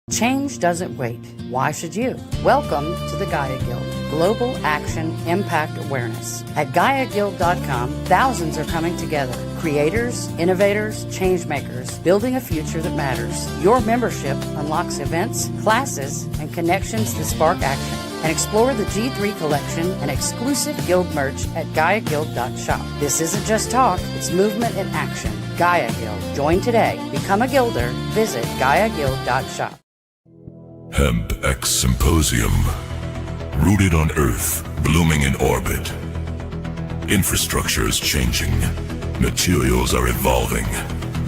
Change doesn't wait. Why should you? Welcome to the Gaia Guild, Global Action Impact Awareness. At GaiaGuild.com, thousands are coming together. Creators, innovators, changemakers, building a future that matters. Your membership unlocks events, classes, and connections that spark action. And explore the G3 collection and exclusive guild merch at GaiaGuild.shop. This isn't just talk, it's movement in action. Gaia Guild. Join today. Become a guilder. Visit GaiaGuild.shop. Hemp X Symposium. Rooted on Earth, blooming in orbit. Infrastructure is changing. Materials are evolving.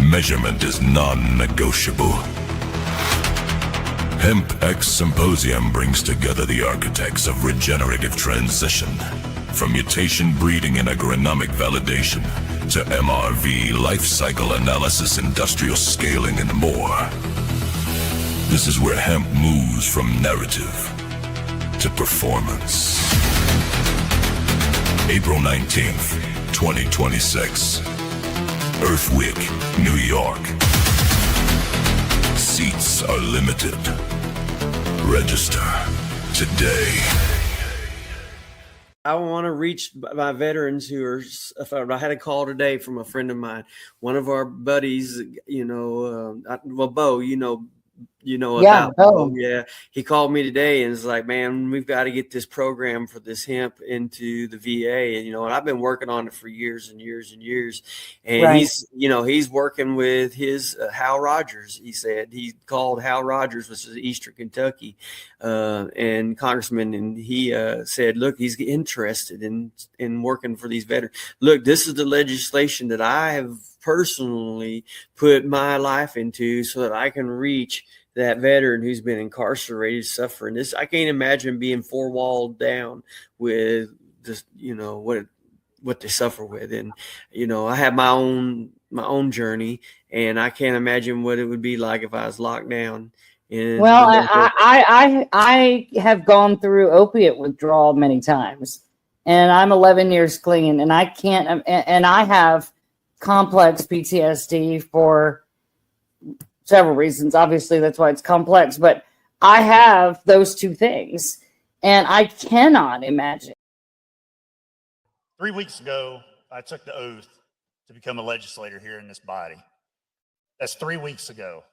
Measurement is non-negotiable. Hemp X Symposium brings together the architects of regenerative transition, from mutation breeding and agronomic validation to MRV, life cycle analysis, industrial scaling, and more. This is where hemp moves from narrative to performance. April 19th, 2026. Earth Week, New York. Seats are limited. Register today. I want to reach my veterans who are. I had a call today from a friend of mine, one of our buddies. Bo. About Bo. Yeah, he called me today and was like, "Man, we've got to get this program for this hemp into the VA." And and I've been working on it for years and years and years. And Right. he's working with his Hal Rogers. He said he called Hal Rogers, which is Eastern Kentucky, and congressman, and he said, "Look, he's interested in working for these veterans. Look, this is the legislation that I have personally put my life into so that I can reach that veteran who's been incarcerated, suffering this. I can't imagine being four-walled down with this, what they suffer with. And, I have my own journey, and I can't imagine what it would be like if I was locked down. Well, I have gone through opiate withdrawal many times, and I'm 11 years clean, and I can't, and I have complex PTSD for several reasons. Obviously, that's why it's complex, but I have those two things, and I cannot imagine. 3 weeks ago, I took the oath to become a legislator here in this body. That's 3 weeks ago.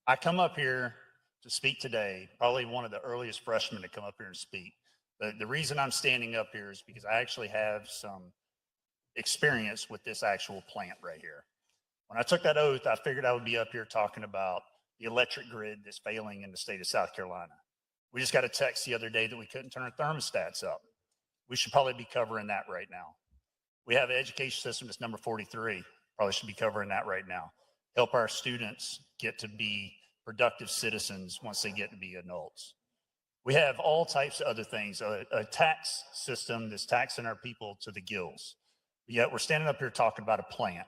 I come up here to speak today, probably one of the earliest freshmen to come up here and speak. But the reason I'm standing up here is because I actually have some experience with this actual plant right here. When I took that oath, I figured I would be up here talking about the electric grid that's failing in the state of South Carolina. We just got a text the other day that we couldn't turn our thermostats up. We should probably be covering that right now. We have an education system that's number 43. Probably should be covering that right now. Help our students get to be productive citizens once they get to be adults. We have all types of other things, a tax system that's taxing our people to the gills. Yet we're standing up here talking about a plant.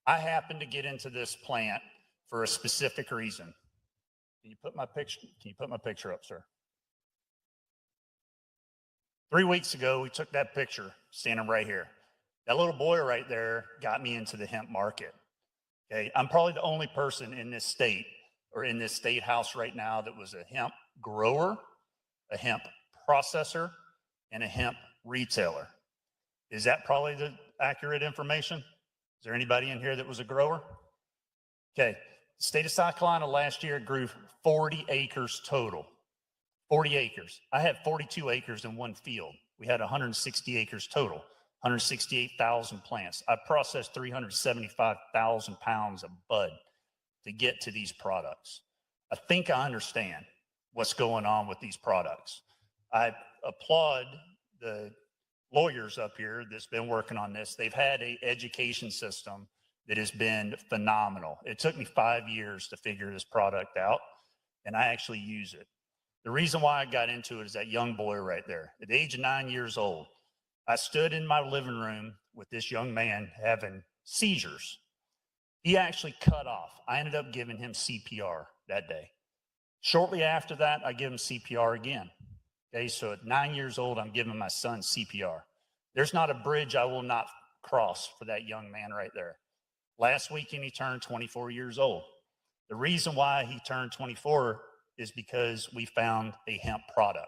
I happen to get into this plant for a specific reason. Can you put my picture up, sir? 3 weeks ago, we took that picture standing right here. That little boy right there got me into the hemp market. Okay, I'm probably the only person in this state or in this state house right now that was a hemp grower, a hemp processor, and a hemp retailer. Is that probably the accurate information? Is there anybody in here that was a grower? Okay, the state of South Carolina last year grew 40 acres total. 40 acres. I had 42 acres in one field. We had 160 acres total, 168,000 plants. I processed 375,000 pounds of bud to get to these products. I think I understand what's going on with these products. I applaud the lawyers up here that's been working on this. They've had an education system that has been phenomenal. It took me 5 years to figure this product out, and I actually use it. The reason why I got into it is that young boy right there. At the age of 9 years old, I stood in my living room with this young man having seizures. He actually cut off. I ended up giving him CPR that day. Shortly after that, I give him CPR again. Okay, so at 9 years old, I'm giving my son CPR. There's not a bridge I will not cross for that young man right there. Last weekend, he turned 24 years old. The reason why he turned 24 is because we found a hemp product,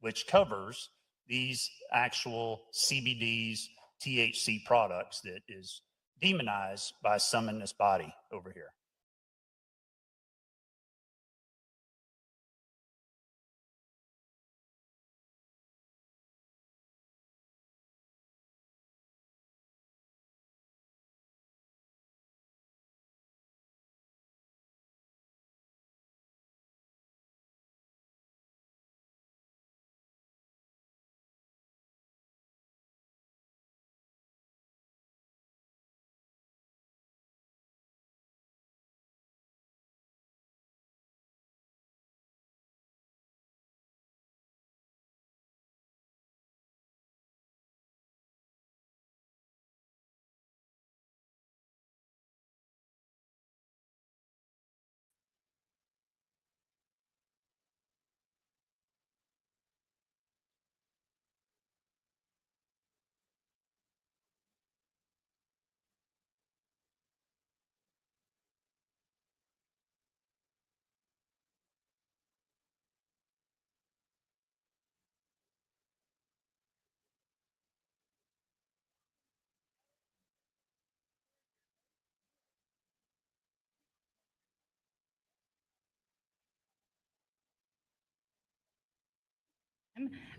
which covers these actual CBDs, THC products that is demonized by some in this body over here.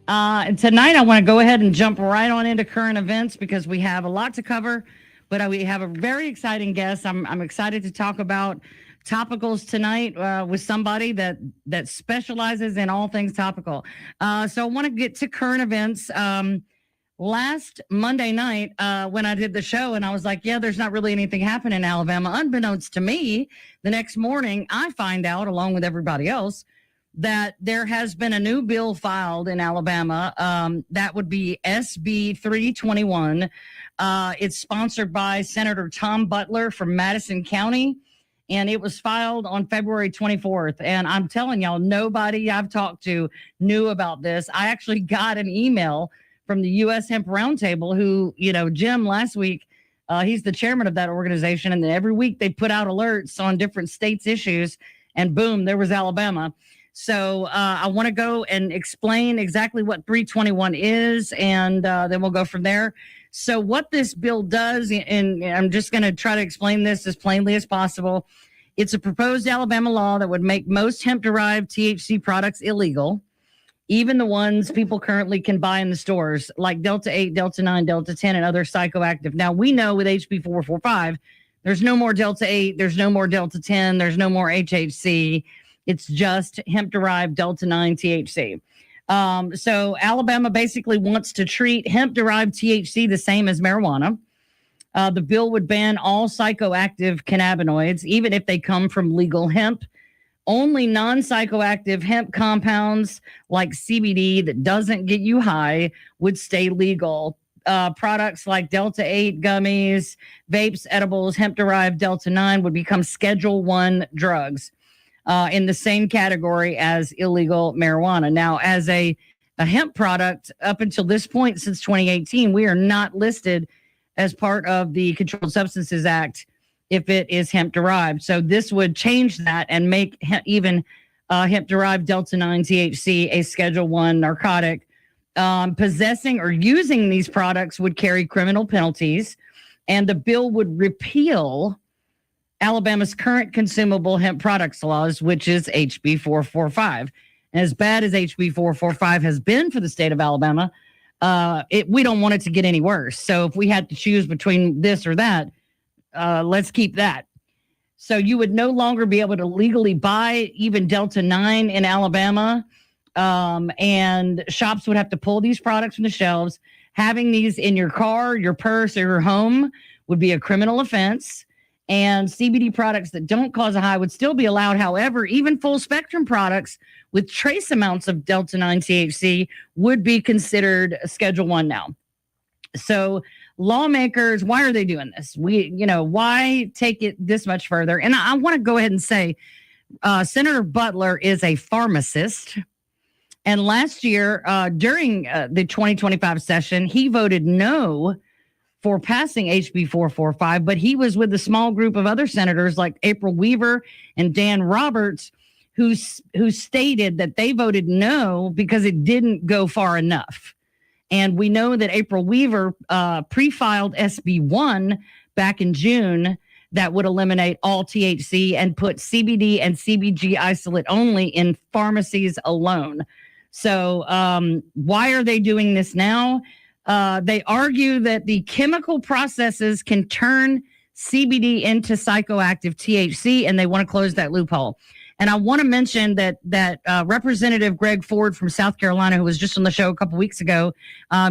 Tonight, I want to go ahead and jump right on into current events because we have a lot to cover, but we have a very exciting guest. I'm excited to talk about topicals tonight with somebody that specializes in all things topical. So I want to get to current events. Last Monday night, when I did the show, and I was like, yeah, there's not really anything happening in Alabama. Unbeknownst to me, the next morning, I find out, along with everybody else, that there has been a new bill filed in Alabama. That would be SB 321. It's sponsored by Senator Tom Butler from Madison County, and it was filed on February 24th. And I'm telling y'all, nobody I've talked to knew about this. I actually got an email from the U.S. Hemp Roundtable, who, Jim last week, he's the chairman of that organization, and every week they put out alerts on different states' issues, and boom, there was Alabama. So I want to go and explain exactly what 321 is, and then we'll go from there. So what this bill does, and I'm just going to try to explain this as plainly as possible. It's a proposed Alabama law that would make most hemp-derived THC products illegal, even the ones people currently can buy in the stores, like Delta 8, Delta 9, Delta 10, and other psychoactive. Now, we know with HB 445, there's no more Delta 8, there's no more Delta 10, there's no more HHC. It's just hemp-derived Delta 9 THC. So Alabama basically wants to treat hemp-derived THC the same as marijuana. The bill would ban all psychoactive cannabinoids, even if they come from legal hemp. Only non-psychoactive hemp compounds like CBD that doesn't get you high would stay legal. Products like Delta 8 gummies, vapes, edibles, hemp-derived Delta 9 would become Schedule 1 drugs. In the same category as illegal marijuana. Now, as a hemp product, up until this point, since 2018, we are not listed as part of the Controlled Substances Act if it is hemp-derived. So this would change that and make even hemp-derived Delta 9 THC a Schedule 1 narcotic. Possessing or using these products would carry criminal penalties, and the bill would repeal Alabama's current consumable hemp products laws, which is HB 445. And as bad as HB 445 has been for the state of Alabama, we don't want it to get any worse. So if we had to choose between this or that, let's keep that. So you would no longer be able to legally buy even Delta 9 in Alabama, and shops would have to pull these products from the shelves. Having these in your car, your purse, or your home would be a criminal offense. And CBD products that don't cause a high would still be allowed. However, even full spectrum products with trace amounts of Delta 9 THC would be considered Schedule 1 now. So lawmakers, why are they doing this? Why take it this much further? And I want to go ahead and say Senator Butler is a pharmacist. And last year, during the 2025 session, he voted no for passing HB 445, but he was with a small group of other senators like April Weaver and Dan Roberts, who stated that they voted no because it didn't go far enough. And we know that April Weaver pre-filed SB 1 back in June that would eliminate all THC and put CBD and CBG isolate only in pharmacies alone. So why are they doing this now? They argue that the chemical processes can turn CBD into psychoactive THC, and they want to close that loophole. And I want to mention that Representative Greg Ford from South Carolina, who was just on the show a couple weeks ago,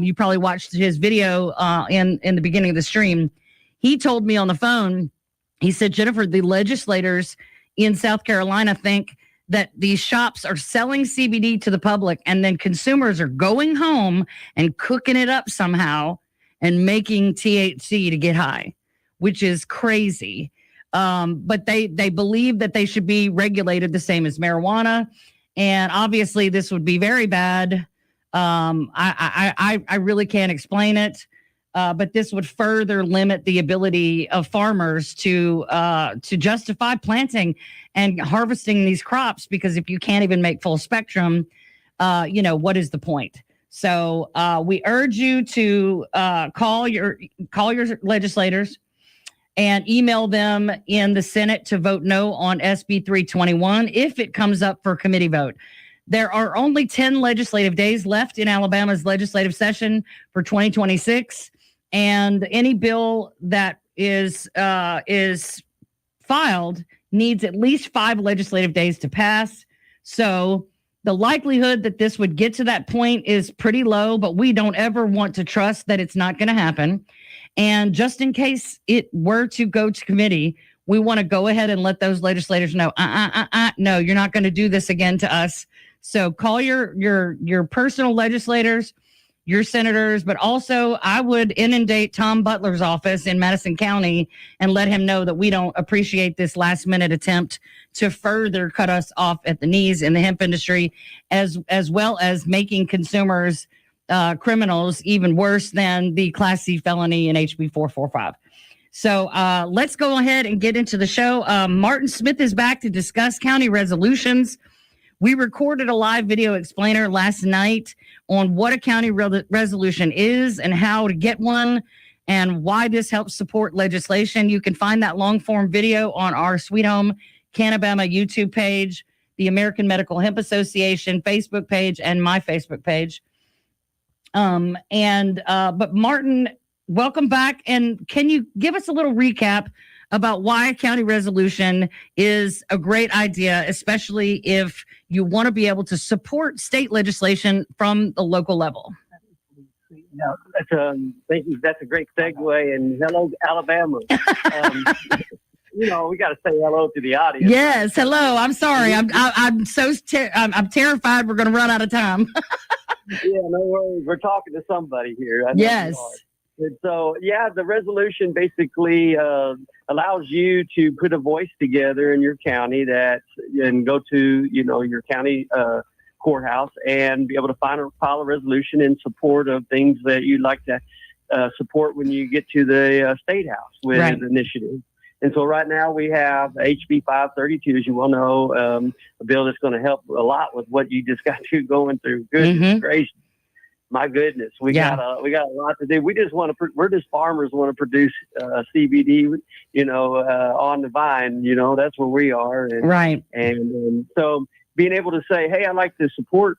you probably watched his video in the beginning of the stream. He told me on the phone, he said, Jennifer, the legislators in South Carolina think that these shops are selling CBD to the public, and then consumers are going home and cooking it up somehow and making THC to get high, which is crazy. But they believe that they should be regulated the same as marijuana. And obviously this would be very bad. I really can't explain it. But this would further limit the ability of farmers to justify planting and harvesting these crops, because if you can't even make full spectrum, what is the point? So we urge you to call your legislators and email them in the Senate to vote no on SB 321 if it comes up for committee vote. There are only 10 legislative days left in Alabama's legislative session for 2026. And any bill that is filed needs at least 5 legislative days to pass. So the likelihood that this would get to that point is pretty low, but we don't ever want to trust that it's not going to happen. And just in case it were to go to committee, we want to go ahead and let those legislators know, no, you're not going to do this again to us. So call your personal legislators, your senators, but also I would inundate Tom Butler's office in Madison County and let him know that we don't appreciate this last minute attempt to further cut us off at the knees in the hemp industry, as well as making consumers criminals even worse than the Class C felony in HB 445. So let's go ahead and get into the show. Martin Smith is back to discuss county resolutions. We recorded a live video explainer last night on what a county resolution is and how to get one and why this helps support legislation. You can find that long form video on our Sweet Home CannaBama YouTube page, the American Medical Hemp Association Facebook page, and my Facebook page. But Martin, welcome back. And can you give us a little recap about why a county resolution is a great idea, especially if you want to be able to support state legislation from the local level? No, thank you. That's a great segue. And hello, Alabama. We got to say hello to the audience. Yes, hello. I'm sorry. I'm terrified we're going to run out of time. Yeah, no worries. We're talking to somebody here. Yes. And so, the resolution basically allows you to put a voice together in your county and go to, your county courthouse and be able to file a resolution in support of things that you'd like to support when you get to the state house with an initiative. And so right now we have HB 532, as you well know, a bill that's going to help a lot with what you just got going through. Goodness gracious. My goodness, we got a lot to do. We just we're just farmers want to produce CBD, on the vine. That's where we are. And so being able to say, hey, I'd like to support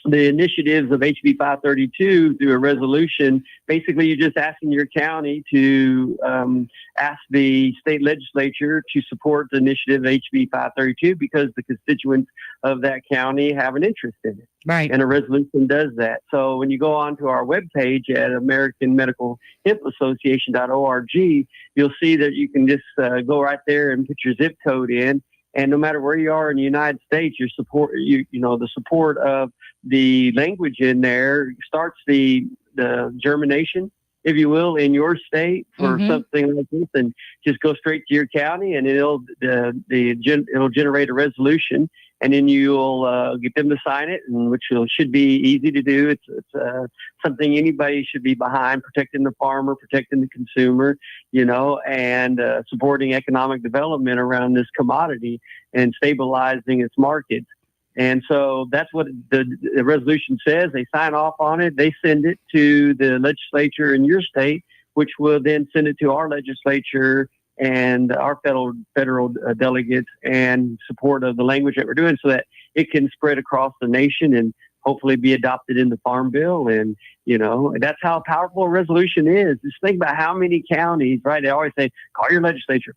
the initiatives of HB 532 through a resolution. Basically, you're just asking your county to ask the state legislature to support the initiative HB 532 because the constituents of that county have an interest in it. Right. And a resolution does that. So when you go on to our webpage at AmericanMedicalHempAssociation.org, you'll see that you can just go right there and put your zip code in. And no matter where you are in the United States, the support of the language in there starts the germination, if you will, in your state for something like this, and just go straight to your county, and it'll generate a resolution. and then you'll get them to sign it, and which should be easy to do. It's something anybody should be behind, protecting the farmer, protecting the consumer, and supporting economic development around this commodity and stabilizing its markets. And so that's what the resolution says. They sign off on it. They send it to the legislature in your state, which will then send it to our legislature and our federal delegates and support of the language that we're doing, so that it can spread across the nation and hopefully be adopted in the Farm Bill. And, that's how powerful a resolution is. Just think about how many counties, right? They always say, call your legislature.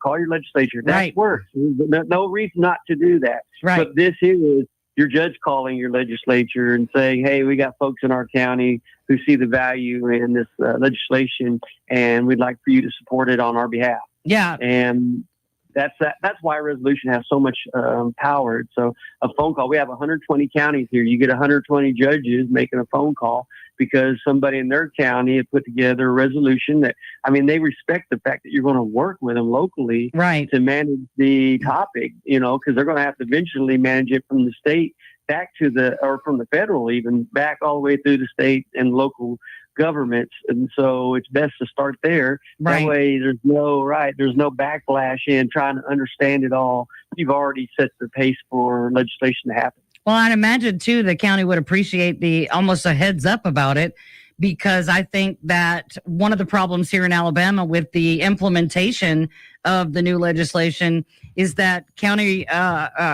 That Right. works. No reason not to do that. Right. But this is your judge calling your legislature and saying, hey, we got folks in our county who see the value in this legislation, and we'd like for you to support it on our behalf. Yeah. And that's why a resolution has so much power. So a phone call, we have 120 counties here. You get 120 judges making a phone call because somebody in their county had put together a resolution that, they respect the fact that you're going to work with them locally, Right. to manage the topic, because they're going to have to eventually manage it from the state back to or from the federal, even back all the way through the state and local governments. And so it's best to start there. Right. That way there's no backlash in trying to understand it all. You've already set the pace for legislation to happen. Well, I'd imagine too, the county would appreciate almost a heads up about it, because I think that one of the problems here in Alabama with the implementation of the new legislation is that county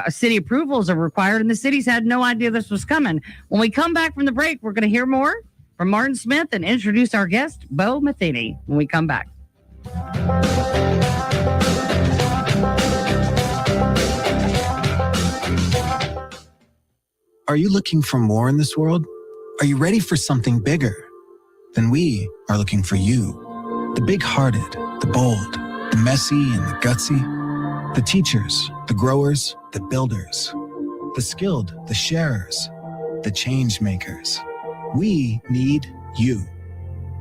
city approvals are required, and the cities had no idea this was coming. When we come back from the break, we're going to hear more from Martin Smith and introduce our guest, Bo Matheny, when we come back. Are you looking for more in this world? Are you ready for something bigger? Then we are looking for you. The big-hearted, the bold, the messy and the gutsy. The teachers, the growers, the builders. The skilled, the sharers, the change makers. We need you.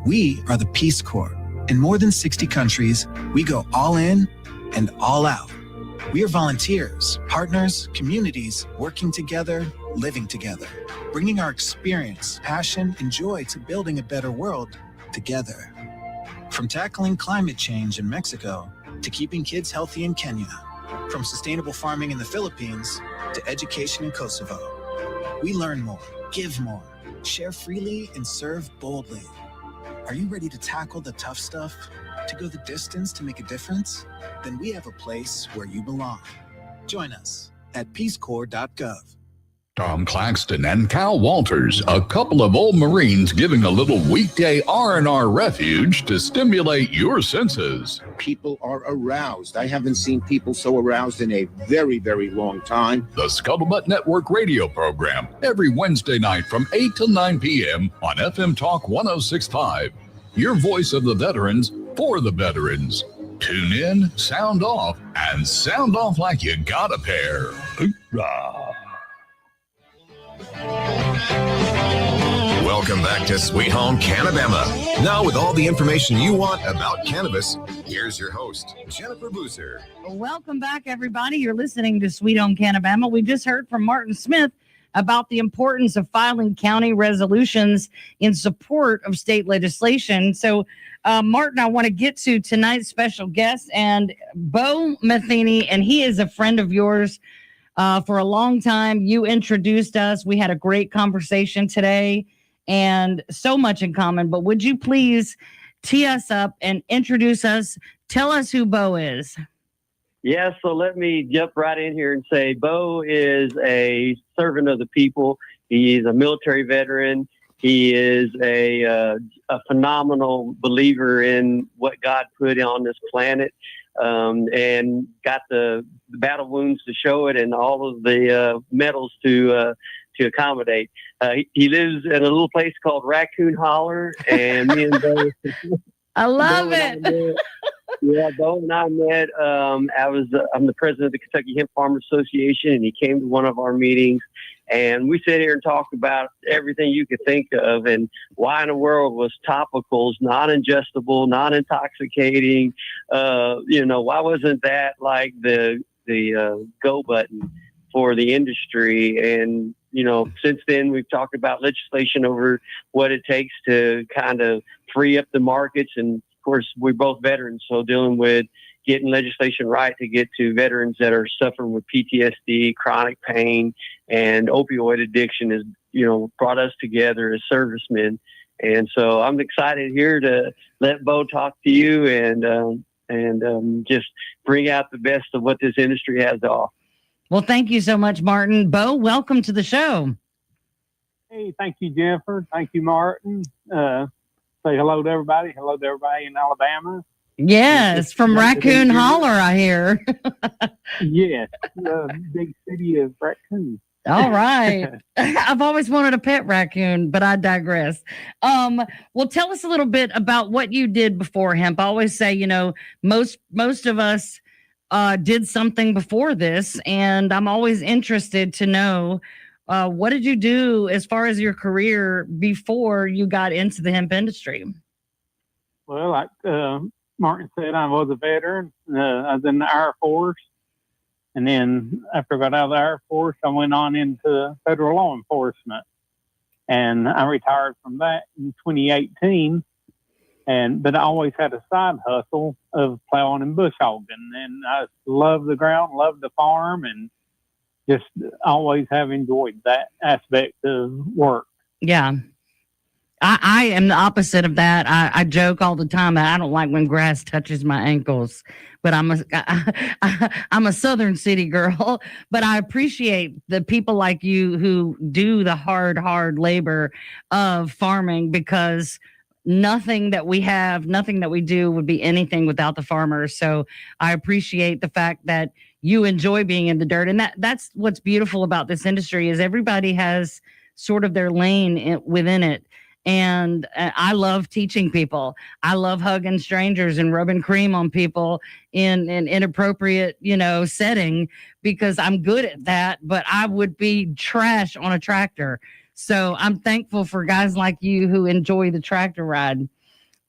We are the Peace Corps. In more than 60 countries, we go all in and all out. We are volunteers, partners, communities, working together, living together, bringing our experience, passion, and joy to building a better world together. From tackling climate change in Mexico to keeping kids healthy in Kenya, from sustainable farming in the Philippines to education in Kosovo. We learn more, give more, share freely, and serve boldly. Are you ready to tackle the tough stuff? To go the distance to make a difference? Then we have a place where you belong. Join us at peacecorps.gov. Tom Claxton and Cal Walters, a couple of old Marines giving a little weekday R&R refuge to stimulate your senses. People are aroused. I haven't seen people so aroused in a very, very long time. The Scuttlebutt Network radio program, every Wednesday night from 8 till 9 p.m. on FM Talk 106.5. Your voice of the veterans for the veterans. Tune in, sound off, and sound off like you got a pair. Hoorah! Welcome back to Sweet Home CannaBama. Now with all the information you want about cannabis, here's your host, Jennifer Boozer. Welcome back, everybody. You're listening to Sweet Home CannaBama. We just heard from Martin Smith about the importance of filing county resolutions in support of state legislation. So, Martin, I want to get to tonight's special guest, and Bo Matheny, and he is a friend of yours for a long time. You introduced us. We had a great conversation today and so much in common. But would you please tee us up and introduce us? Tell us who Bo is. Yeah, so let me jump right in here and say Bo is a servant of the people. He's a military veteran. He is a phenomenal believer in what God put on this planet, and got the battle wounds to show it and all of the medals to accommodate. He lives in a little place called Raccoon Holler, and me and Bo. I love it. Yeah, Bo and I met. I'm the president of the Kentucky Hemp Farmers Association, and he came to one of our meetings, and we sit here and talk about everything you could think of, and why in the world was topicals non-ingestible, non-intoxicating? Why wasn't that like the go button for the industry. And, you know, since then we've talked about legislation over what it takes to kind of free up the markets. And of course, we're both veterans, so dealing with getting legislation right to get to veterans that are suffering with PTSD, chronic pain, and opioid addiction has, you know, brought us together as servicemen. And so I'm excited here to let Bo talk to you and just bring out the best of what this industry has to offer. Well, thank you so much, Martin. Bo, welcome to the show. Hey, thank you, Jennifer. Thank you, Martin. Say hello to everybody. Hello to everybody in Alabama. Yes, from Raccoon Holler, I hear. Yes, the big city of Raccoon. All right. I've always wanted a pet raccoon, but I digress. Well, tell us a little bit about what you did before hemp. I always say, you know, most of us did something before this, and I'm always interested to know what did you do as far as your career before you got into the hemp industry? Well, like Martin said, I was a veteran. I was in the Air Force. And then after I got out of the Air Force, I went on into federal law enforcement. And I retired from that in 2018. But I always had a side hustle of plowing and bush hogging. And I love the ground, love the farm, and just always have enjoyed that aspect of work. Yeah. I am the opposite of that. I joke all the time that I don't like when grass touches my ankles, but I'm a Southern city girl, but I appreciate the people like you who do the hard labor of farming, because nothing that we have, nothing that we do would be anything without the farmers. So I appreciate the fact that you enjoy being in the dirt. And that's what's beautiful about this industry is everybody has sort of their lane within it. And I love teaching people. I love hugging strangers and rubbing cream on people in an inappropriate, you know, setting, because I'm good at that, but I would be trash on a tractor. So I'm thankful for guys like you who enjoy the tractor ride.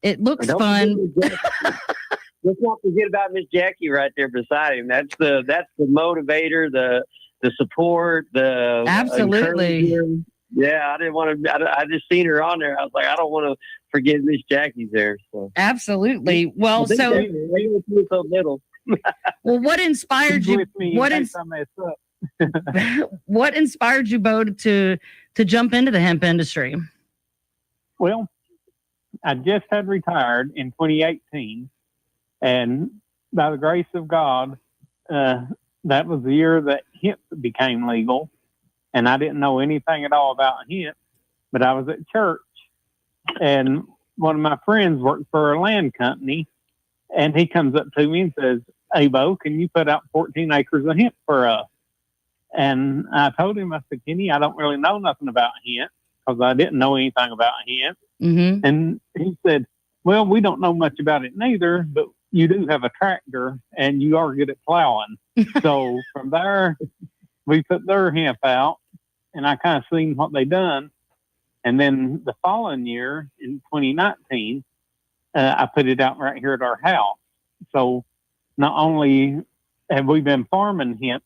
It looks fun. Let's not forget about Miss Jackie right there beside him. That's the motivator, the support, the absolutely. Yeah, I didn't want to. I just seen her on there. I was like, I don't want to forget Miss Jackie's there. So absolutely. Well, so little. Well, what inspired you? What inspired you, Bo, to jump into the hemp industry? Well, I just had retired in 2018, and by the grace of God, that was the year that hemp became legal. And I didn't know anything at all about hemp, but I was at church, and one of my friends worked for a land company, and he comes up to me and says, "Hey, Bo, can you put out 14 acres of hemp for us?" And I told him, I said, "Kenny, I don't really know nothing about hemp," because I didn't know anything about hemp. Mm-hmm. And he said, "Well, we don't know much about it neither, but you do have a tractor, and you are good at plowing." So from there, we put their hemp out. And I kind of seen what they done. And then the following year in 2019, I put it out right here at our house. So not only have we been farming hemp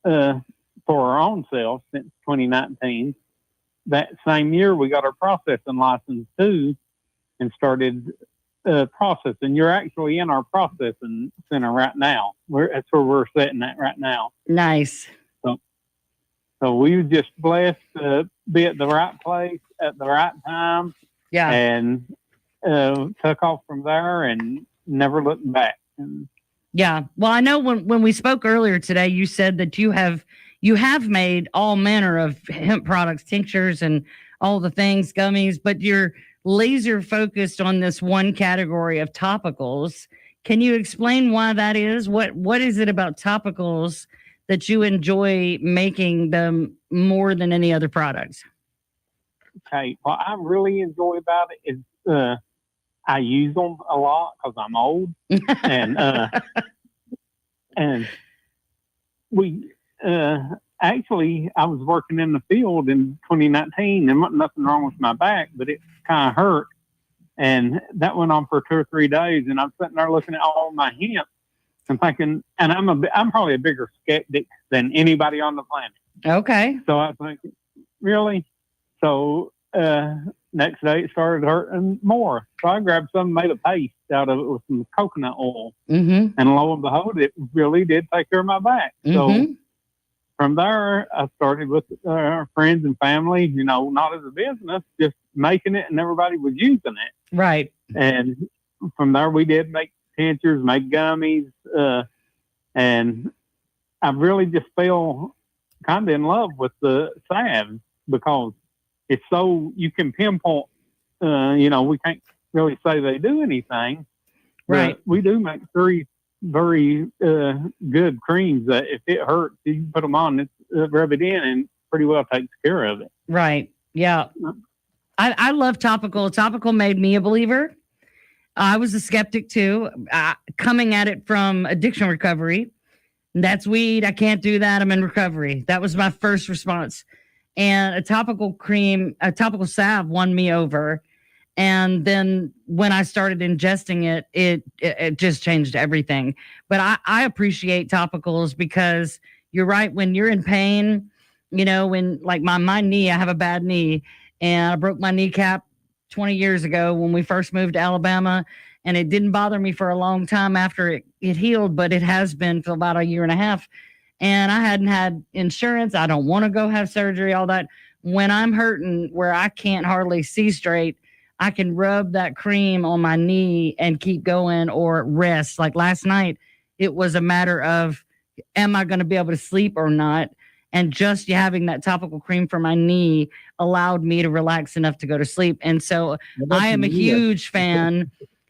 for our own selves since 2019, that same year we got our processing license too and started processing. You're actually in our processing center right now. That's where we're sitting at right now. Nice. So we were just blessed to be at the right place at the right time. Yeah. And took off from there and never looked back. Yeah. Well, I know when we spoke earlier today, you said that you have made all manner of hemp products, tinctures, and all the things, gummies, but you're laser focused on this one category of topicals. Can you explain why that is? What is it about topicals that you enjoy making them more than any other products? Okay. What I really enjoy about it is I use them a lot because I'm old. and we actually, I was working in the field in 2019 and wasn't nothing wrong with my back, but it kind of hurt. And that went on for 2 or 3 days. And I'm sitting there looking at all my hemp. I'm thinking, and I'm probably a bigger skeptic than anybody on the planet. Okay. So I was thinking, really? So next day it started hurting more. So I grabbed some, made a paste out of it with some coconut oil. Mm-hmm. And lo and behold, it really did take care of my back. Mm-hmm. So from there, I started with friends and family, not as a business, just making it, and everybody was using it. Right. And from there, we did make tinctures, make gummies, and I really just fell kind of in love with the salve because it's so you can pinpoint. We can't really say they do anything, right? We do make 3 very good creams that if it hurts, you can put them on, rub it in, and pretty well takes care of it. Right. Yeah. I love topical. Topical made me a believer. I was a skeptic too, coming at it from addiction recovery. That's weed. I can't do that. I'm in recovery. That was my first response. And a topical topical salve won me over. And then when I started ingesting it, it just changed everything. But I appreciate topicals because you're right. When you're in pain, when like my knee, I have a bad knee and I broke my kneecap 20 years ago when we first moved to Alabama, and it didn't bother me for a long time after it healed, but it has been for about a year and a half. And I hadn't had insurance. I don't want to go have surgery, all that. When I'm hurting where I can't hardly see straight, I can rub that cream on my knee and keep going or rest. Like last night, it was a matter of, am I going to be able to sleep or not? And just having that topical cream for my knee allowed me to relax enough to go to sleep. And so I am a huge fan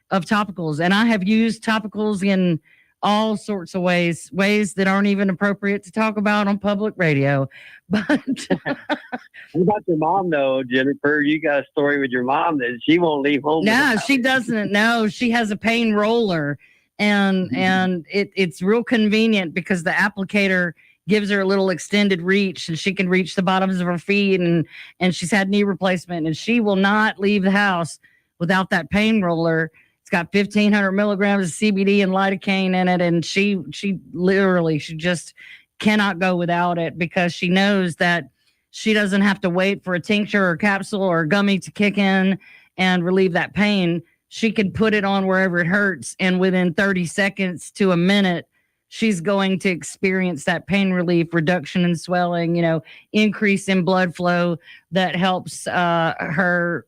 of topicals. And I have used topicals in all sorts of ways that aren't even appropriate to talk about on public radio. But what about your mom, though, Jennifer? You got a story with your mom that she won't leave home. No, she doesn't. No, she has a pain roller. And it's real convenient because the applicator gives her a little extended reach and she can reach the bottoms of her feet, and she's had knee replacement, and she will not leave the house without that pain roller. It's got 1,500 milligrams of CBD and lidocaine in it, and she just cannot go without it because she knows that she doesn't have to wait for a tincture or capsule or a gummy to kick in and relieve that pain. She can put it on wherever it hurts, and within 30 seconds to a minute, she's going to experience that pain relief, reduction in swelling, increase in blood flow that helps her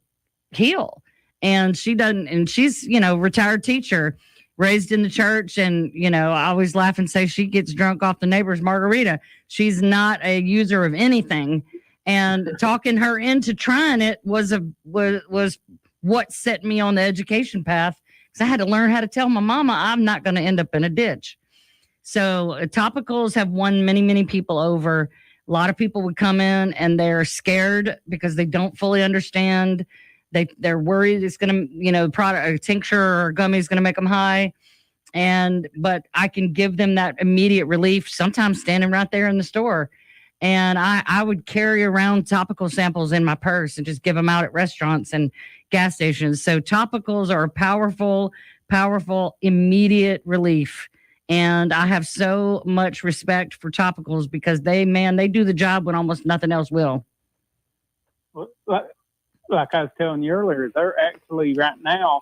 heal. And she doesn't, and she's, retired teacher, raised in the church. And, I always laugh and say she gets drunk off the neighbor's margarita. She's not a user of anything. And talking her into trying it was what set me on the education path. Because I had to learn how to tell my mama I'm not going to end up in a ditch. So topicals have won many, many people over. A lot of people would come in and they're scared because they don't fully understand. They're worried it's going to, product, a tincture or a gummy is going to make them high. But I can give them that immediate relief, sometimes standing right there in the store. And I would carry around topical samples in my purse and just give them out at restaurants and gas stations. So topicals are a powerful, powerful, immediate relief. And I have so much respect for topicals because they do the job when almost nothing else will. Like I was telling you earlier, they're actually right now,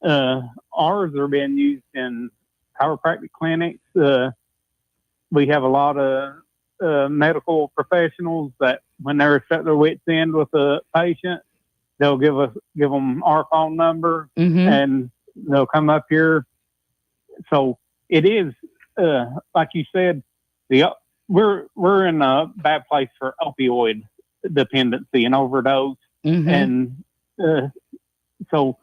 ours are being used in chiropractic clinics. We have a lot of medical professionals that when they're at their wits' end with a patient, they'll give them our phone number, and they'll come up here. So it is, like you said, we're in a bad place for opioid dependency and overdose. And so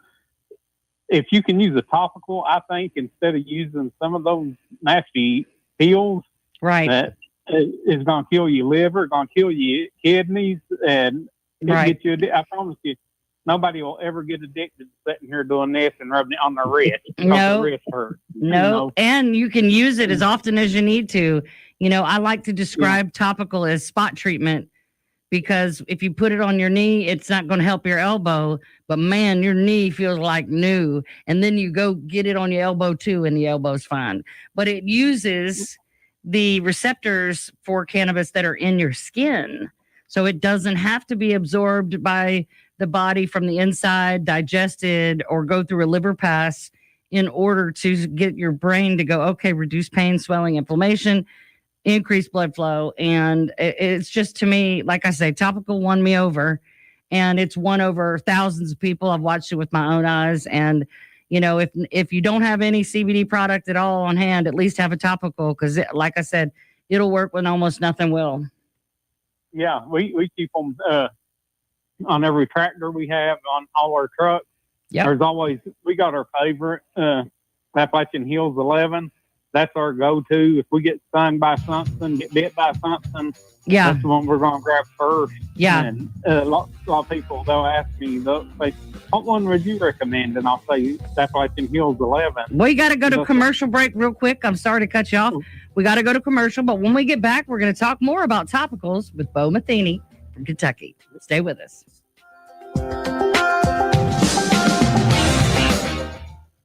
if you can use a topical, I think instead of using some of those nasty pills, right, that is going to kill your liver, going to kill your kidneys, and get you. I promise you, nobody will ever get addicted to sitting here doing this and rubbing it on their wrist. No, the wrist hurts, no, and you can use it as often as you need to. I like to describe topical as spot treatment because if you put it on your knee, it's not going to help your elbow. But man, your knee feels like new. And then you go get it on your elbow too, and the elbow's fine. But it uses the receptors for cannabis that are in your skin. So it doesn't have to be absorbed by the body from the inside, digested, or go through a liver pass in order to get your brain to go, okay, reduce pain, swelling, inflammation, increase blood flow. And it's just, to me, like I say, topical won me over, and it's won over thousands of people. I've watched it with my own eyes. And, you know, if you don't have any CBD product at all on hand, at least have a topical, because like I said, it'll work when almost nothing will. Yeah, we keep them on every tractor we have, on all our trucks. Yep. There's always, we got our favorite, Appalachian Hills 11. That's our go-to. If we get stung by something, get bit by something, that's the one we're going to grab first. Yeah. And a lot of people, they'll ask me, they'll say, what one would you recommend? And I'll say Appalachian Hills 11. We got to go to commercial break real quick. I'm sorry to cut you off. We got to go to commercial, but when we get back, we're going to talk more about topicals with Bo Matheny from Kentucky. Stay with us.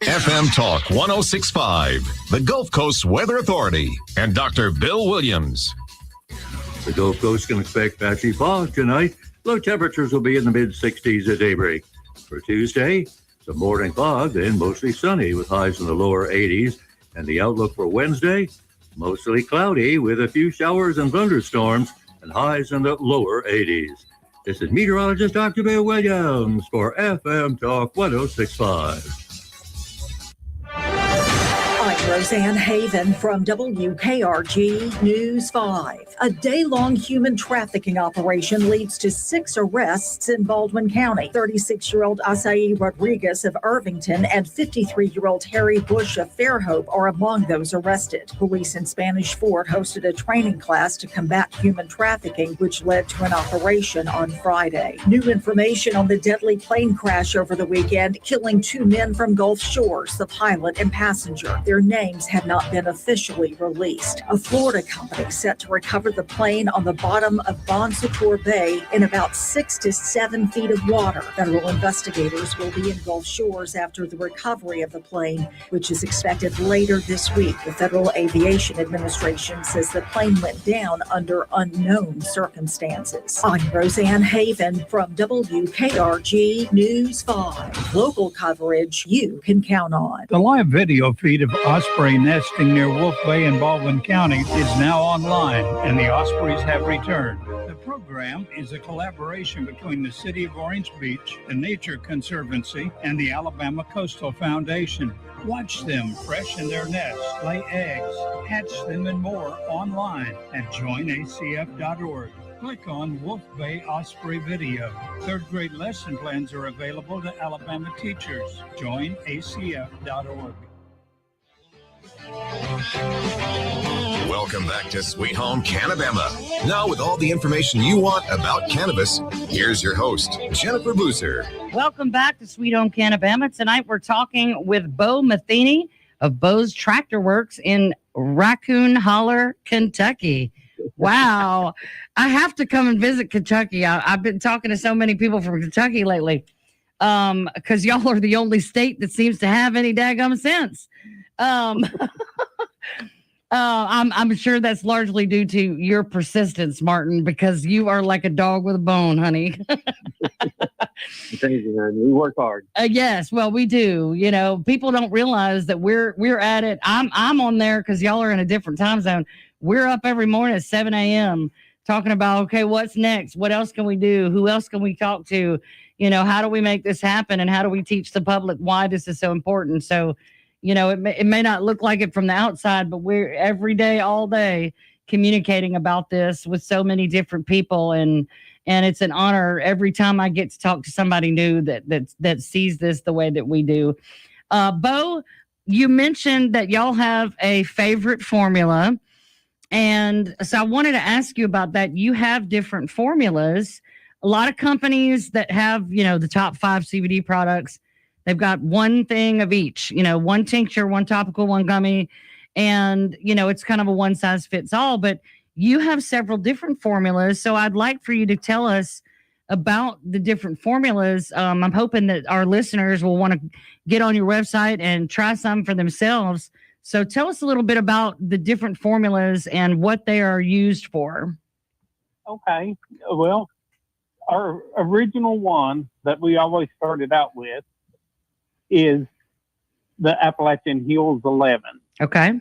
FM Talk 106.5, the Gulf Coast Weather Authority, and Dr. Bill Williams. The Gulf Coast can expect patchy fog tonight. Low temperatures will be in the mid-60s at daybreak. For Tuesday, some morning fog, then mostly sunny with highs in the lower 80s. And the outlook for Wednesday, mostly cloudy with a few showers and thunderstorms and highs in the lower 80s. This is meteorologist Dr. Bill Williams for FM Talk 106.5. I'm Roseanne Haven from WKRG News 5. A day-long human trafficking operation leads to 6 arrests in Baldwin County. 36-year-old Acai Rodriguez of Irvington and 53-year-old Harry Bush of Fairhope are among those arrested. Police in Spanish Fort hosted a training class to combat human trafficking, which led to an operation on Friday. New information on the deadly plane crash over the weekend, killing 2 men from Gulf Shores, the pilot and passenger. Their names have not been officially released. A Florida company set to recover the plane on the bottom of Bon Secours Bay in about 6 to 7 feet of water. Federal investigators will be in Gulf Shores after the recovery of the plane, which is expected later this week. The Federal Aviation Administration says the plane went down under unknown circumstances. I'm Roseanne Haven from WKRG News 5. Local coverage you can count on. The live video feed of osprey nesting near Wolf Bay in Baldwin County is now online, and the ospreys have returned. The program is a collaboration between the City of Orange Beach, the Nature Conservancy, and the Alabama Coastal Foundation. Watch them fresh in their nests, lay eggs, hatch them, and more online at joinacf.org. Click on Wolf Bay Osprey Video. 3rd grade lesson plans are available to Alabama teachers. Joinacf.org. Welcome back to Sweet Home CannaBama. Now with all the information you want about cannabis, here's your host, Jennifer Boozer. Welcome back to Sweet Home CannaBama. Tonight we're talking with Bo Matheny of Bo's Tractor Works in Raccoon Holler, Kentucky. Wow. I have to come and visit Kentucky. I've been talking to so many people from Kentucky lately because y'all are the only state that seems to have any daggum sense. I'm sure that's largely due to your persistence, Martin, because you are like a dog with a bone, honey. Thank you, man. We work hard. Yes, well, we do. You know, people don't realize that we're at it. I'm on there because y'all are in a different time zone. We're up every morning at 7 a.m. talking about, okay, what's next? What else can we do? Who else can we talk to? You know, how do we make this happen? And how do we teach the public why this is so important? So, you know, it may not look like it from the outside, but we're every day, all day communicating about this with so many different people. And it's an honor every time I get to talk to somebody new that sees this the way that we do. Bo, you mentioned that y'all have a favorite formula. And so I wanted to ask you about that. You have different formulas. A lot of companies that have, you know, the top 5 CBD products, they've got one thing of each, you know, one tincture, one topical, one gummy. And, you know, it's kind of a one size fits all. But you have several different formulas. So I'd like for you to tell us about the different formulas. I'm hoping that our listeners will want to get on your website and try some for themselves. So tell us a little bit about the different formulas and what they are used for. Okay. Well, our original one that we always started out with is the Appalachian Hills 11. Okay.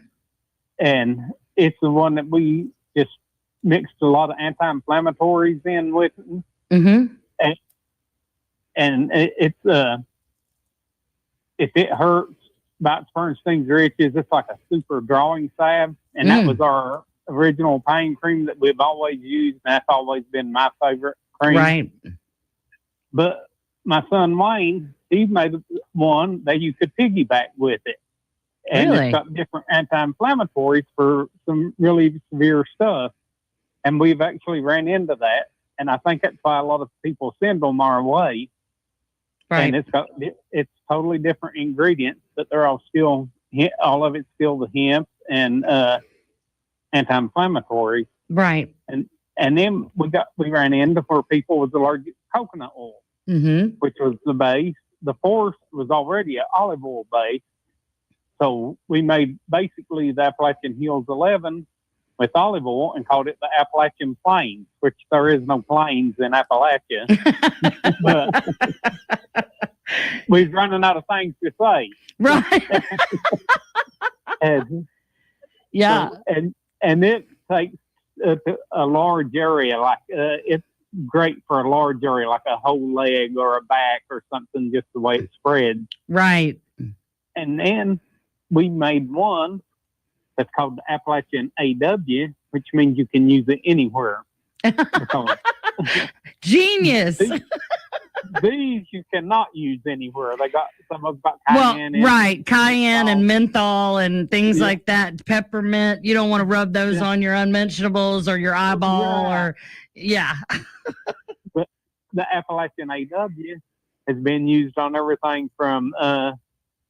And it's the one that we just mixed a lot of anti-inflammatories in with. Mm-hmm. And if it hurts, bites, burns, stings, or itches, it's like a super drawing salve. And that was our original pain cream that we've always used. And that's always been my favorite cream. Right. But my son Wayne, he made one that you could piggyback with it. And Really? It's got different anti-inflammatories for some really severe stuff. And we've actually ran into that. And I think that's why a lot of people send them our way. Right. And it's totally different ingredients, but they're all of it's still the hemp and anti-inflammatory. Right. And then we ran into where people was allergic to coconut oil, which was the base. The fourth was already an olive oil base. So we made basically the Appalachian Hills 11 with olive oil and called it the Appalachian Plains, which there is no plains in Appalachia. But we're running out of things to say. Right. And, yeah. And it takes a large area, like it's great for a large area, like a whole leg or a back or something, just the way it spreads. Right. And then we made one that's called the Appalachian AW, which means you can use it anywhere. Genius. These you cannot use anywhere. They got some of them got cayenne. Right. Cayenne and menthol and things like that. Peppermint. You don't want to rub those on your unmentionables or your eyeball But the Appalachian AW has been used on everything from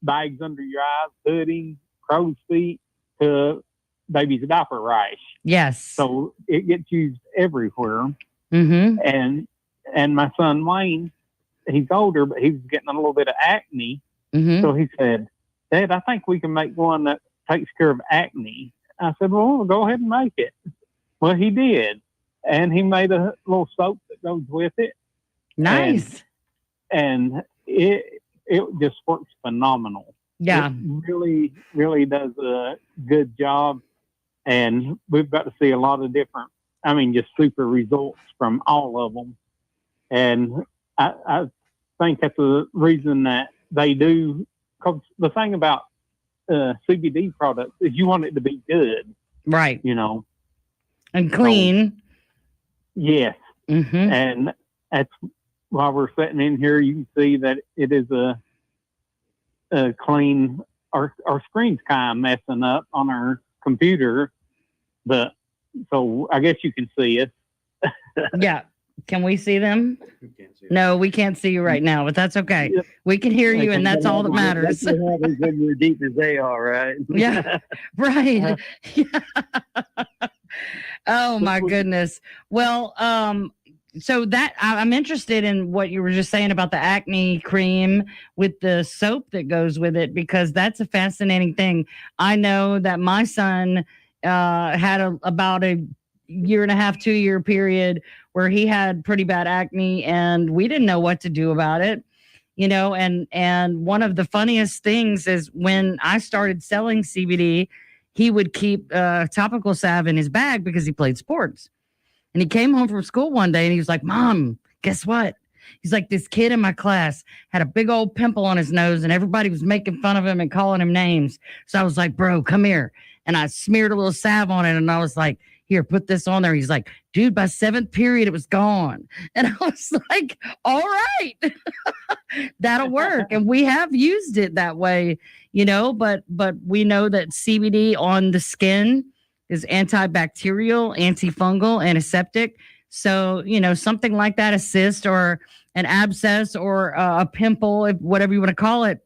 bags under your eyes, pudding, crow's feet, to baby's diaper rash. Yes. So it gets used everywhere. Mm-hmm. And my son Wayne, he's older, but he's getting a little bit of acne. Mm-hmm. So he said, Dad, I think we can make one that takes care of acne. I said, well, go ahead and make it. Well, he did. And he made a little soap that goes with it. Nice. And it just works phenomenal. Yeah. It really, really does a good job. And we've got to see a lot of different, just super results from all of them. And I think that's the reason that they do, because the thing about CBD products is you want it to be good. Right. And clean. Yes. Mm-hmm. And that's while we're sitting in here, you can see that it is a clean. Our screen's kind of messing up on our computer, but so I guess you can see it. Yeah. Can we see them? No, we can't see you right now, but that's okay. Yep. We can hear you, and that's all that matters. That's what happens when you're deep as they are, right? Yeah, right. Oh my goodness. Well, so that I'm interested in what you were just saying about the acne cream with the soap that goes with it, because that's a fascinating thing. I know that my son had about a 1.5 to 2 year period where he had pretty bad acne, and we didn't know what to do about it, and one of the funniest things is when I started selling CBD, he would keep topical salve in his bag because he played sports. And he came home from school one day and he was like, Mom, guess what? He's like, this kid in my class had a big old pimple on his nose and everybody was making fun of him and calling him names. So I was like, bro, come here. And I smeared a little salve on it. And I was like, here, put this on there. He's like, dude, by 7th period, it was gone. And I was like, all right, that'll work. And we have used it that way, but we know that CBD on the skin is antibacterial, antifungal, antiseptic. So, something like that, a cyst or an abscess or a pimple, whatever you want to call it,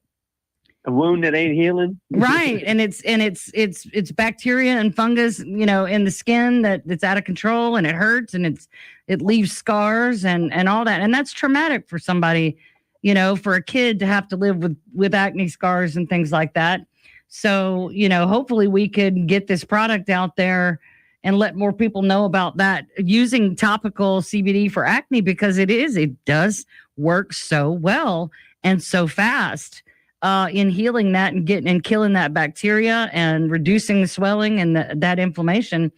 A wound that ain't healing. Right. And it's bacteria and fungus, in the skin that's out of control, and it hurts, and it leaves scars and all that. And that's traumatic for somebody, for a kid to have to live with acne scars and things like that. So, hopefully we could get this product out there and let more people know about that, using topical CBD for acne, because it does work so well and so fast in healing that and killing that bacteria and reducing the swelling and that inflammation.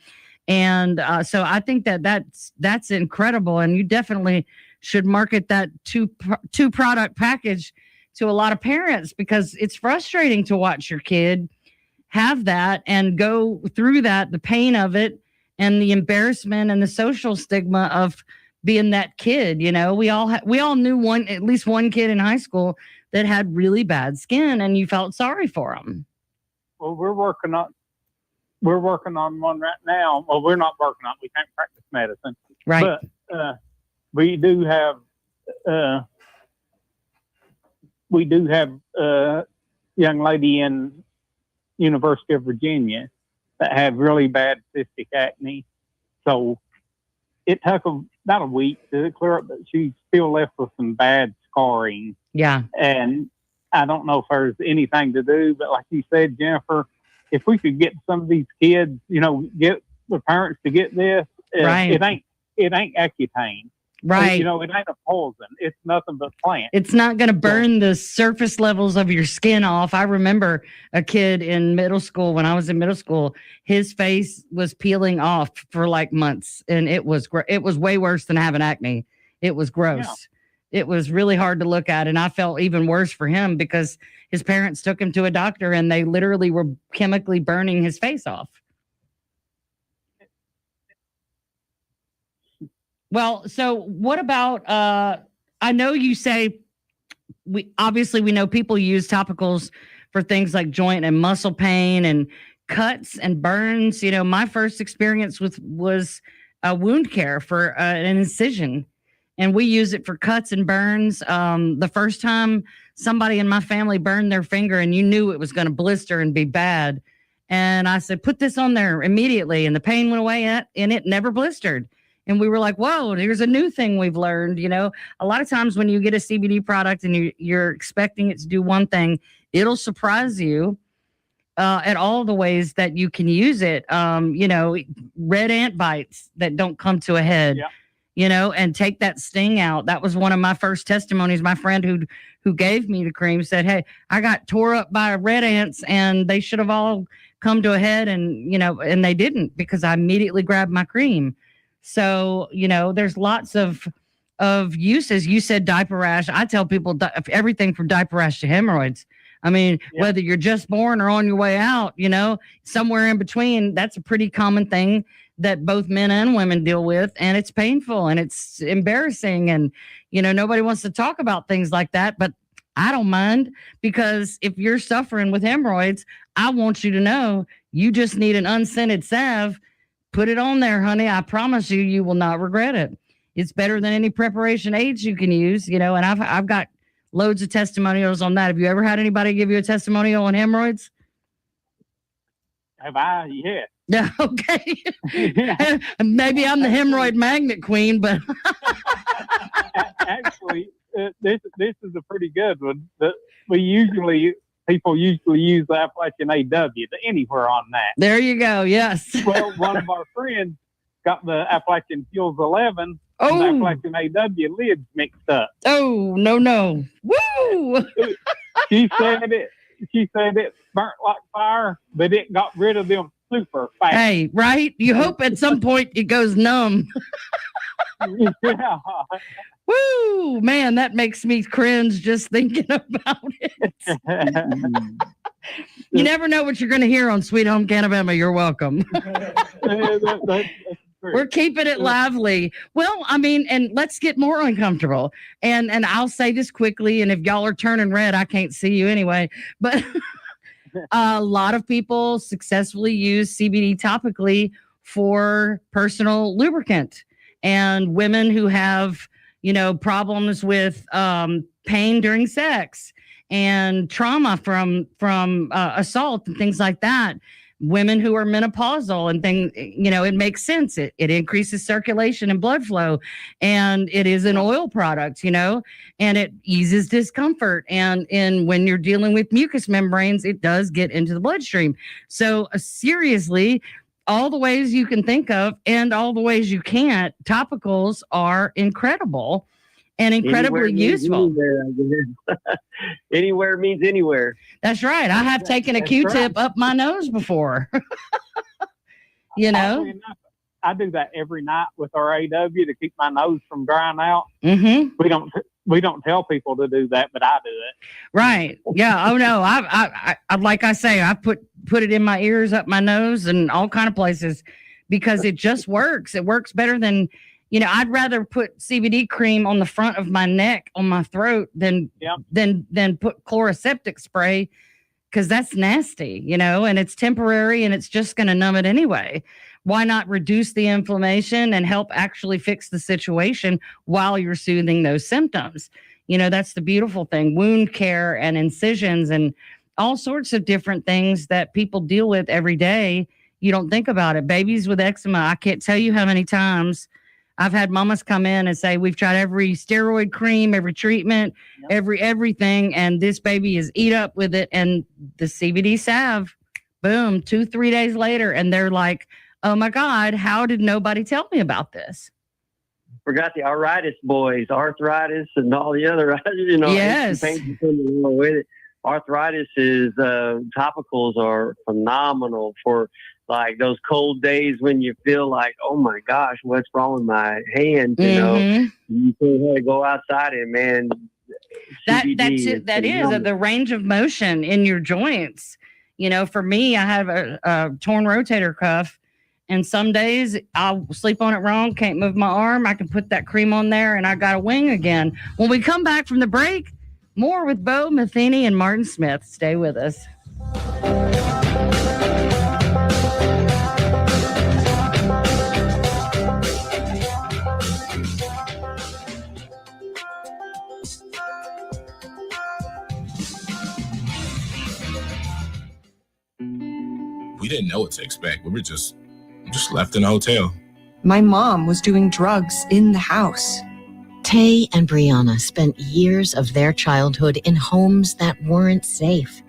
And so I think that's incredible. And you definitely should market that two product package to a lot of parents, because it's frustrating to watch your kid have that and go through that, the pain of it and the embarrassment and the social stigma of being that kid. We all knew at least one kid in high school that had really bad skin, and you felt sorry for them. Well, we're working on one right now. Well, we're not working on it. We can't practice medicine. Right. But we do have a young lady in University of Virginia that had really bad cystic acne. So it took about a week to clear up, but she's still left with some bad scarring. Yeah. And I don't know if there's anything to do, but like you said, Jennifer, if we could get some of these kids, get the parents to get this, right. It ain't Accutane. Right. It ain't a poison. It's nothing but plant. It's not going to burn the surface levels of your skin off. I remember a kid in middle school, when I was in middle school, his face was peeling off for like months, and it was way worse than having acne. It was gross. Yeah. It was really hard to look at, and I felt even worse for him because his parents took him to a doctor, and they literally were chemically burning his face off. Well, so what about, I know you say, we know people use topicals for things like joint and muscle pain and cuts and burns. My first experience was wound care for an incision, and we use it for cuts and burns. The first time somebody in my family burned their finger, and you knew it was going to blister and be bad. And I said, put this on there immediately. And the pain went away and it never blistered. And we were like, whoa, here's a new thing we've learned. A lot of times when you get a CBD product and you're expecting it to do one thing, it'll surprise you at all the ways that you can use it. Red ant bites that don't come to a head, and take that sting out. That was one of my first testimonies. My friend who gave me the cream said, hey, I got tore up by red ants, and they should have all come to a head. And, and they didn't, because I immediately grabbed my cream. So, there's lots of uses. You said diaper rash. I tell people everything from diaper rash to hemorrhoids. I mean, whether you're just born or on your way out, somewhere in between, that's a pretty common thing that both men and women deal with. And it's painful and it's embarrassing. And, nobody wants to talk about things like that. But I don't mind, because if you're suffering with hemorrhoids, I want you to know you just need an unscented salve. Put it on there, honey. I promise you will not regret it. It's better than any preparation aids you can use, and I've got loads of testimonials on that. Have you ever had anybody give you a testimonial on hemorrhoids? Have I? Yeah. Yeah. Okay. Maybe I'm the hemorrhoid magnet queen, but actually, this is a pretty good one. People usually use the Appalachian AW, anywhere on that. There you go. Yes. Well, one of our friends got the Appalachian Fuels 11 and the Appalachian AW lids mixed up. Oh, no. Woo! She said it burnt like fire, but it got rid of them super fast. Hey, right? You hope at some point it goes numb. Yeah. Woo, man, that makes me cringe just thinking about it. You never know what you're going to hear on Sweet Home CannaBama. You're welcome. We're keeping it lively. Well, I mean, and let's get more uncomfortable. And I'll say this quickly, and if y'all are turning red, I can't see you anyway. But a lot of people successfully use CBD topically for personal lubricant. And women who have problems with pain during sex and trauma from assault and things like that. Women who are menopausal and things, it makes sense. It increases circulation and blood flow, and it is an oil product, and it eases discomfort. And when you're dealing with mucous membranes, it does get into the bloodstream. So seriously, all the ways you can think of and all the ways you can't, topicals are incredible and incredibly useful. Anywhere means anywhere. That's right. I have taken a Q-tip up my nose before. I do that every night with our AW to keep my nose from drying out. Mm-hmm. We don't tell people to do that, but I do it. Right. Yeah. Oh no. I like I say, I put it in my ears, up my nose, and all kind of places because it just works. It works better than. I'd rather put CBD cream on the front of my neck, on my throat, than put chloroseptic spray, because that's nasty, and it's temporary and it's just going to numb it anyway. Why not reduce the inflammation and help actually fix the situation while you're soothing those symptoms? That's the beautiful thing. Wound care and incisions and all sorts of different things that people deal with every day. You don't think about it. Babies with eczema, I can't tell you how many times I've had mamas come in and say, we've tried every steroid cream, every treatment, everything. And this baby is eat up with it. And the CBD salve, boom, 2-3 days later. And they're like, oh my God, how did nobody tell me about this? Forgot the arthritis boys, arthritis and all the other, yes. pain with it. Arthritis is, topicals are phenomenal for like those cold days when you feel like, oh my gosh, what's wrong with my hand? You can't go outside and man. That is the range of motion in your joints. For me, I have a torn rotator cuff, and some days I'll sleep on it wrong, can't move my arm. I can put that cream on there, and I got a wing again. When we come back from the break, more with Bo Matheny and Martin Smith. Stay with us. We didn't know what to expect. We were just left in a hotel. My mom was doing drugs in the house. Tay and Brianna spent years of their childhood in homes that weren't safe.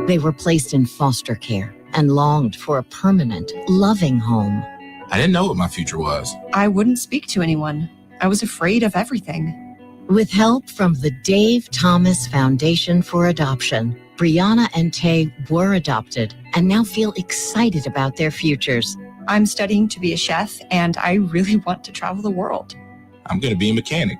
They were placed in foster care and longed for a permanent, loving home. I didn't know what my future was. I wouldn't speak to anyone. I was afraid of everything. With help from the Dave Thomas Foundation for Adoption, Brianna and Tay were adopted and now feel excited about their futures. I'm studying to be a chef, and I really want to travel the world. I'm going to be a mechanic,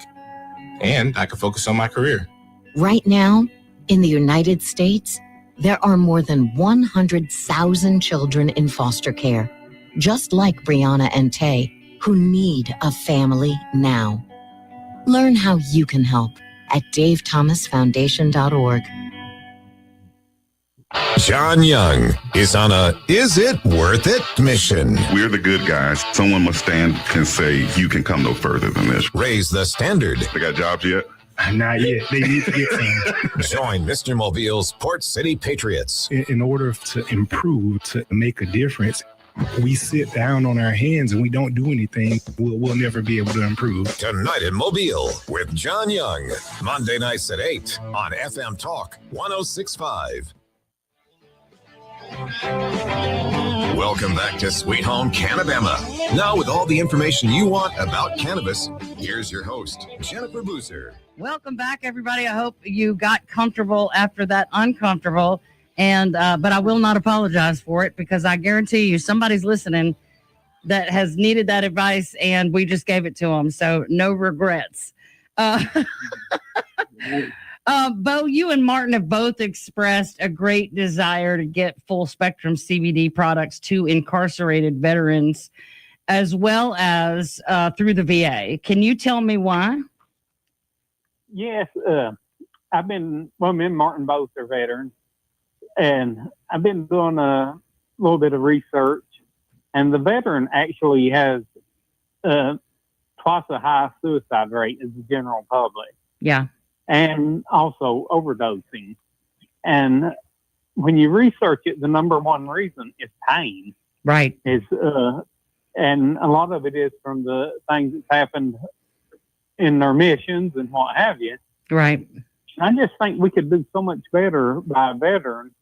and I can focus on my career. Right now, in the United States, there are more than 100,000 children in foster care, just like Brianna and Tay, who need a family now. Learn how you can help at davethomasfoundation.org. John Young is on a Is It Worth It mission. We're the good guys. Someone must stand and say, you can come no further than this. Raise the standard. They got jobs yet? Not yet. They need to get some. Join Mr. Mobile's Port City Patriots. In order to improve, to make a difference, we sit down on our hands and we don't do anything, we'll never be able to improve. Tonight in Mobile with John Young. Monday nights at 8 on FM Talk 106.5. Welcome back to Sweet Home CannaBama. Now with all the information you want about cannabis, here's your host, Jennifer Boozer. Welcome back, everybody. I hope you got comfortable after that uncomfortable. And but I will not apologize for it, because I guarantee you somebody's listening that has needed that advice, and we just gave it to them. So no regrets. Bo, you and Martin have both expressed a great desire to get full spectrum CBD products to incarcerated veterans, as well as through the VA. Can you tell me why? Yes, me and Martin both are veterans, and I've been doing a little bit of research, and the veteran actually has twice the high suicide rate as the general public. Yeah. and also overdosing. And when you research it, the number one reason is pain. Right. And a lot of it is from the things that's happened in their missions and what have you. Right. I just think we could do so much better by veterans.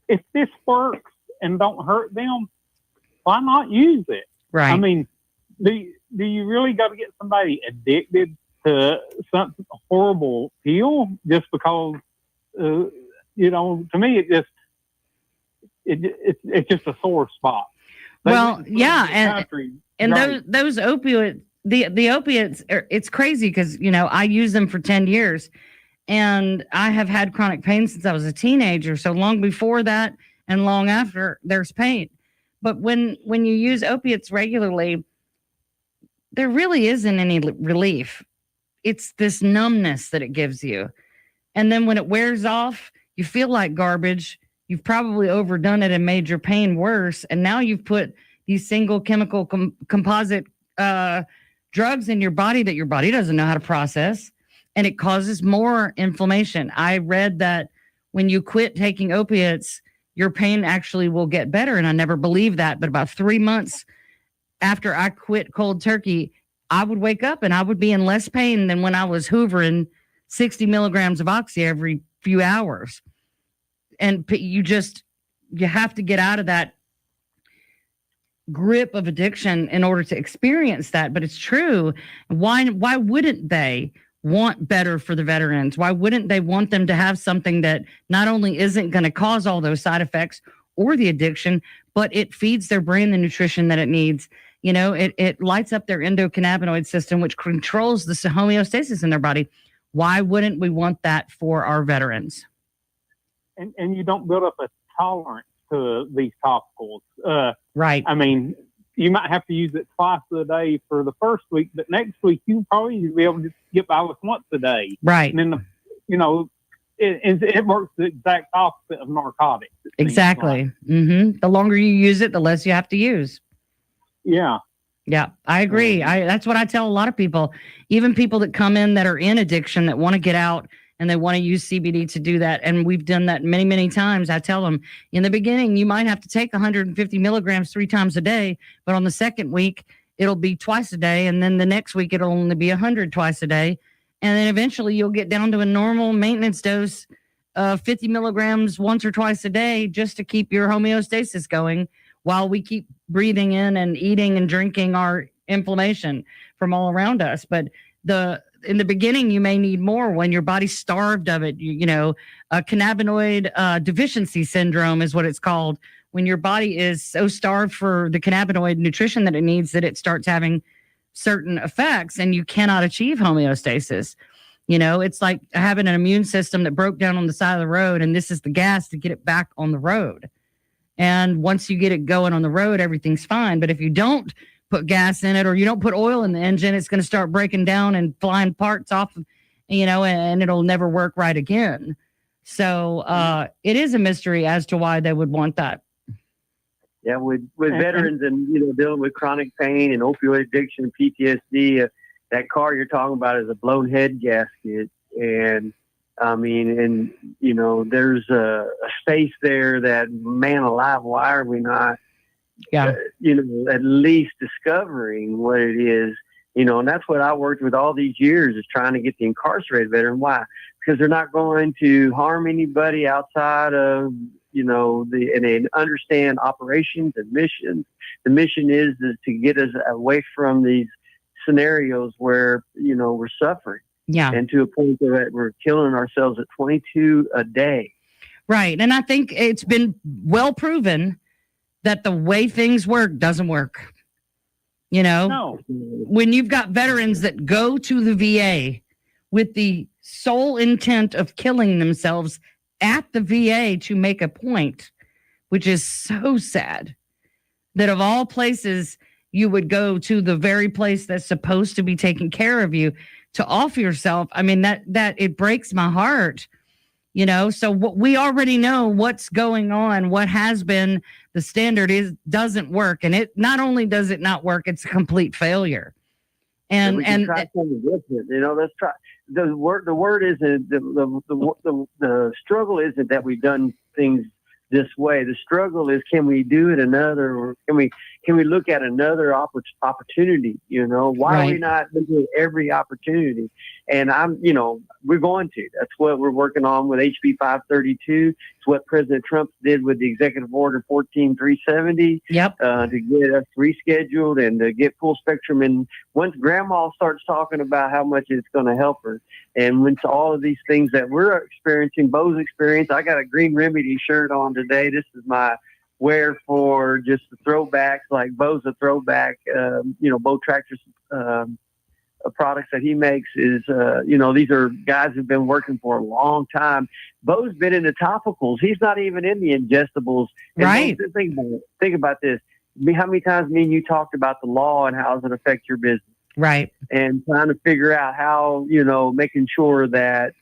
If this works and don't hurt them, why not use it? Right. I mean, do you really got to get somebody addicted to some horrible pill just because, to me, it's just a sore spot. Those opioids, the opiates, it's crazy because, I use them for 10 years and I have had chronic pain since I was a teenager. So long before that and long after, there's pain. But when you use opiates regularly, there really isn't any relief. It's this numbness that it gives you. And then when it wears off, you feel like garbage. You've probably overdone it and made your pain worse. And now you've put these single chemical composite drugs in your body that your body doesn't know how to process. And it causes more inflammation. I read that when you quit taking opiates, your pain actually will get better. And I never believed that. But about 3 months after I quit cold turkey, I would wake up and I would be in less pain than when I was hoovering 60 milligrams of oxy every few hours. And you have to get out of that grip of addiction in order to experience that. But it's true. Why wouldn't they want better for the veterans? Why wouldn't they want them to have something that not only isn't going to cause all those side effects or the addiction, but it feeds their brain the nutrition that it needs? It lights up their endocannabinoid system, which controls the homeostasis in their body. Why wouldn't we want that for our veterans? And you don't build up a tolerance to these topicals. Right. I mean, you might have to use it twice a day for the first week, but next week you probably be able to get by with once a day. Right. And then, it works the exact opposite of narcotics. Exactly. Mm-hmm. The longer you use it, the less you have to use. Yeah. Yeah, I agree. That's what I tell a lot of people, even people that come in that are in addiction that want to get out and they want to use CBD to do that. And we've done that many, many times. I tell them in the beginning, you might have to take 150 milligrams 3 times a day, but on the second week, it'll be twice a day. And then the next week, it'll only be 100 twice a day. And then eventually you'll get down to a normal maintenance dose of 50 milligrams once or twice a day just to keep your homeostasis going while we keep breathing in and eating and drinking our inflammation from all around us. But in the beginning, you may need more when your body's starved of it. Cannabinoid deficiency syndrome is what it's called. When your body is so starved for the cannabinoid nutrition that it needs that it starts having certain effects and you cannot achieve homeostasis. It's like having an immune system that broke down on the side of the road, and this is the gas to get it back on the road. And once you get it going on the road, everything's fine. But if you don't put gas in it or you don't put oil in the engine, it's going to start breaking down and flying parts off, and it'll never work right again. So it is a mystery as to why they would want that. Yeah, with veterans and dealing with chronic pain and opioid addiction, PTSD, that car you're talking about is a blown head gasket, and there's a space there that, man alive, why are we not, at least discovering what it is, and that's what I worked with all these years, is trying to get the incarcerated veteran. Why? Because they're not going to harm anybody outside of, and they understand operations and missions. The mission is to get us away from these scenarios where, we're suffering. Yeah. And to a point that we're killing ourselves at 22 a day. Right. And I think it's been well proven that the way things work doesn't work. No. When you've got veterans that go to the VA with the sole intent of killing themselves at the VA to make a point, which is so sad that of all places you would go to the very place that's supposed to be taking care of you to off yourself. I mean, that it breaks my heart, so what we already know what's going on, what has been the standard doesn't work. And it not only does it not work, it's a complete failure. And try something different. Let's try. the word isn't the struggle isn't that we've done things this way. The struggle is, can we do it another, or can we look at another opportunity? Why are we not looking at every opportunity? And we're going to. That's what we're working on with HB 532. It's what President Trump did with the Executive Order 14370. Yep. To get us rescheduled and to get full spectrum. And once Grandma starts talking about how much it's going to help her, and once all of these things that we're experiencing, Bo's experience. I got a Green Remedy shirt on today. This is my wear for just the throwbacks. Like Bo's a throwback. Bo Tractor's products that he makes is, these are guys who've been working for a long time. Bo's been in the topicals. He's not even in the ingestibles. And right. Bo, think about this. How many times me and you talked about the law and how does it affect your business? Right. And trying to figure out how, making sure that,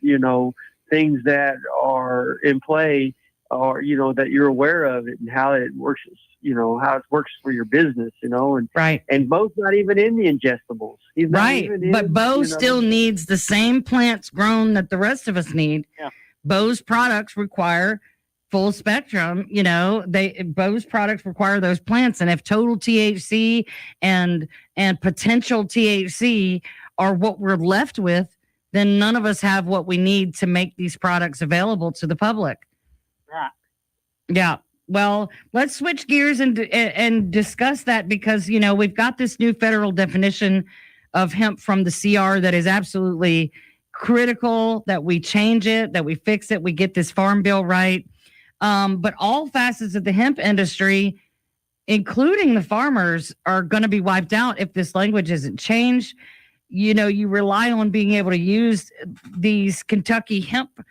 things that are in play are, that you're aware of it and how it works, how it works for your business, and right. And Bo's not even in the ingestibles. He's not right. even But in, Bo still needs the same plants grown that the rest of us need. Yeah. Bo's products require full spectrum. Bo's products require those plants, and if total THC and potential THC are what we're left with, then none of us have what we need to make these products available to the public. Right. Yeah. Well, let's switch gears and discuss that, because we've got this new federal definition of hemp from the CR that is absolutely critical that we change it, that we fix it, we get this farm bill right. But all facets of the hemp industry, including the farmers, are going to be wiped out if this language isn't changed. You rely on being able to use these Kentucky hemp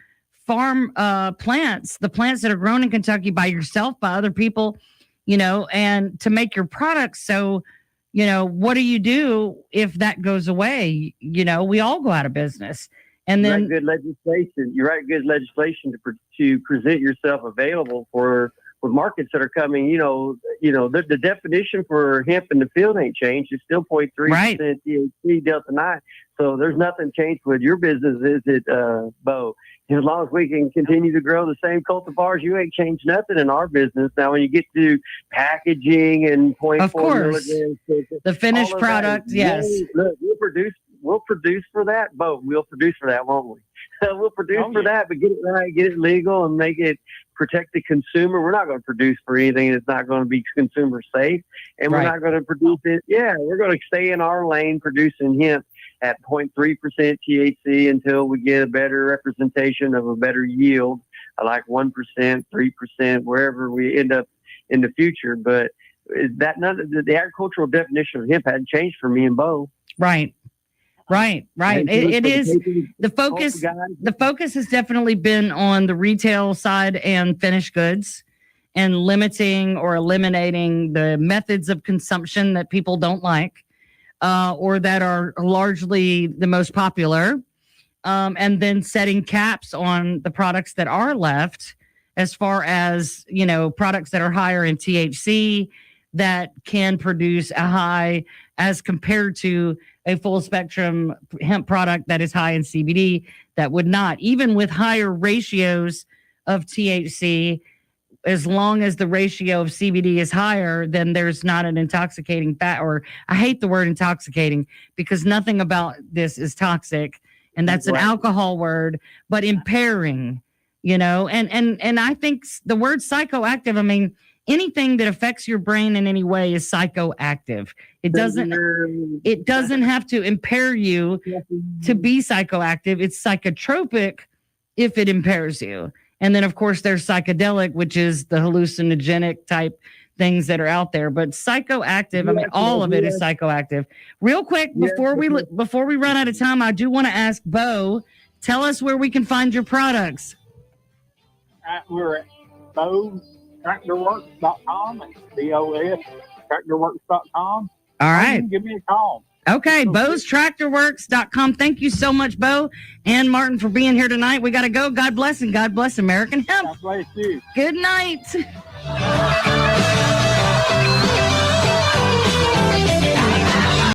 farm plants, the plants that are grown in Kentucky by yourself, by other people, and to make your products. So, what do you do if that goes away? We all go out of business. And then good legislation. You write good legislation to present yourself available for markets that are coming. The definition for hemp in the field ain't changed. It's still 0.3% THC Delta 9. So there's nothing changed with your business, is it, Bo? As long as we can continue to grow the same cultivars, you ain't changed nothing in our business. Now, when you get to packaging and 0.4 milligrams, the finished product, yes. Look, we'll produce for that, Bo. We'll produce for that, won't we? We'll produce for that, but get it right, get it legal, and make it protect the consumer. We're not going to produce for anything that's not going to be consumer safe, and we're not going to produce it. Yeah, we're going to stay in our lane producing hemp at 0.3% THC until we get a better representation of a better yield, like 1%, 3%, wherever we end up in the future. But that the agricultural definition of hemp hadn't changed for me and Bo. Right. It is the focus. The focus has definitely been on the retail side and finished goods, and limiting or eliminating the methods of consumption that people don't like, or that are largely the most popular, and then setting caps on the products that are left, as far as products that are higher in THC that can produce a high as compared to a full spectrum hemp product that is high in CBD that would not, even with higher ratios of THC, as long as the ratio of CBD is higher, then there's not an intoxicating fat, or I hate the word intoxicating because nothing about this is toxic, and that's an alcohol word, but impairing, and I think the word psychoactive, anything that affects your brain in any way is psychoactive. It doesn't have to impair you to be psychoactive. It's psychotropic if it impairs you. And then, of course, there's psychedelic, which is the hallucinogenic type things that are out there. But psychoactive, all of it is psychoactive. Real quick, before we run out of time, I do want to ask Bo, tell us where we can find your products. We're at BoTractorWorks.com. It's BOSTractorworks.com. All right. Give me a call. Okay, Bo'sTractorWorks.com. Thank you so much, Bo and Martin, for being here tonight. We got to go. God bless, and God bless American hemp. God bless you. Good night.